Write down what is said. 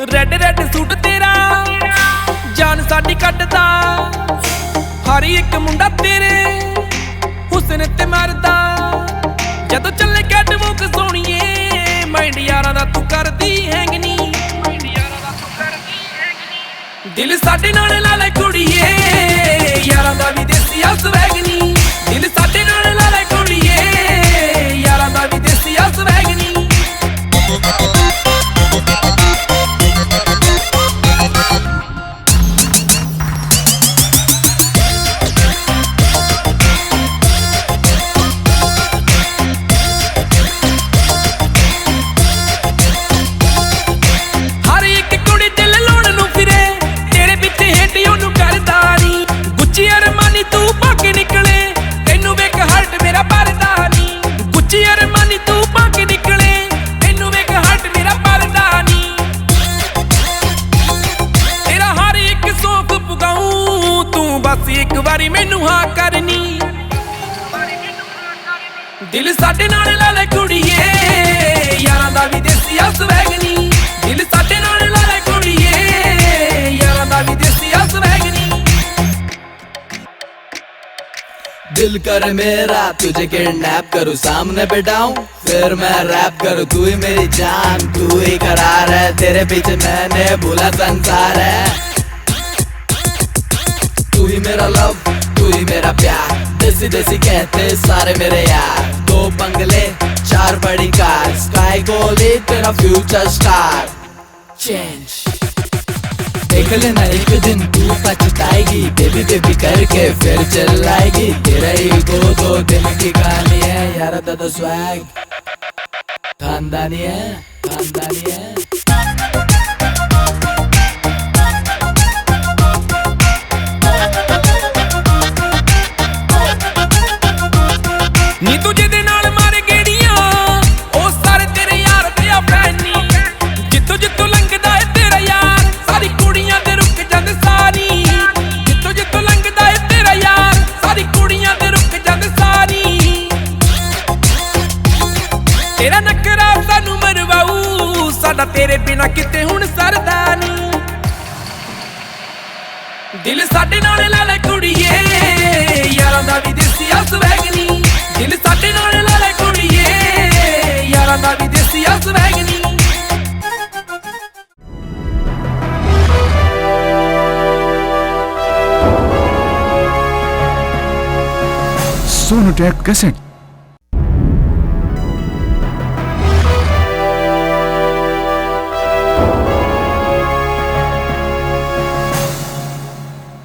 Red red suit ਤੇਰਾ ਜਾਨ ਸਾਡੀ ਕੱਢਦਾ। ਹਰ ਇੱਕ ਮੁੰਡਾ ਤੇਰੇ ਹੁਸਨ ਤੇ ਮਰਦਾ। ਜਦੋਂ ਚੱਲੇ ਕੈਟਵਾਕ ਸੋਹਣੀਏ ਮਾਈਂਡ ਯਾਰਾਂ ਦਾ ਤੂੰ ਕਰਦੀ ਹੈਂਗ ਨੀ। ਦਿਲ ਸਾਡੇ ਨਾਲ ਲਾ ਲੈ ਕੁੜੀਏ ਯਾਰਾਂ ਦਾ ਵੀ ਦੇਸੀ ਆ ਸਵੈਗ ਨੀ। ਦਿਲ ਸਾਡੇ ਨਾਲ ਲਾ ਲੈ ਕੁੜੀਏ ਯਾਰਾਂ ਦਾ ਵੀ ਦੇਸੀ ਆ ਸਵੈਗ ਨੀ। बस एक बारी मैनू हाँ करनी। दिल साडे नाल ला ले कुड़िए यारां दा भी देसी आ स्वैग नी। दिल साडे नाल ला ले कुड़िए यारां दा भी देसी आ स्वैग नी। दिल कर मेरा तुझे किडनैप करूँ सामने बैठाऊं फिर मैं रैप करूँ। तू ही मेरी जान तू ही करार है तेरे पीछे मैंने भूला संसार है। तू ही मेरा लव तू ही मेरा प्यार देसी देसी कहते सारे मेरे यार। 2 बंगले 4 बड़ी कार स्काई गोली तेरा फ्यूचर स्टार। चेंज देख लेना एक दिन तू पछताएगी बेबी बेबी करके फिर चिल्लाएगी। तेरा ईगो 2 दिन की कहानी है यार दादा स्वैग खानदानी है खानदानी है। नी तू जिदे नाल मारे गेड़ियां ओ सारे तेरे यार ते आ फैनी। जित्थों जित्थों लंघदा है तेरा यार सारी कुड़ियां दे रुक जांदे सारी। जित्थों जित्थों लंघदा है तेरा यार सारी कुड़ियां दे रुक जांदे सारी। तेरा नखरा सानू मरवाऊ साडा तेरे बिना किते हुण सरदा नी। दिल साडे नाल ला ले कुड़िए यारां दा भी देसी आ स्वैग नी। दिल साडे नाल ला ले कुड़िए यारां दा भी देसी आ स्वैग नी। सोनोटेक कैसेट।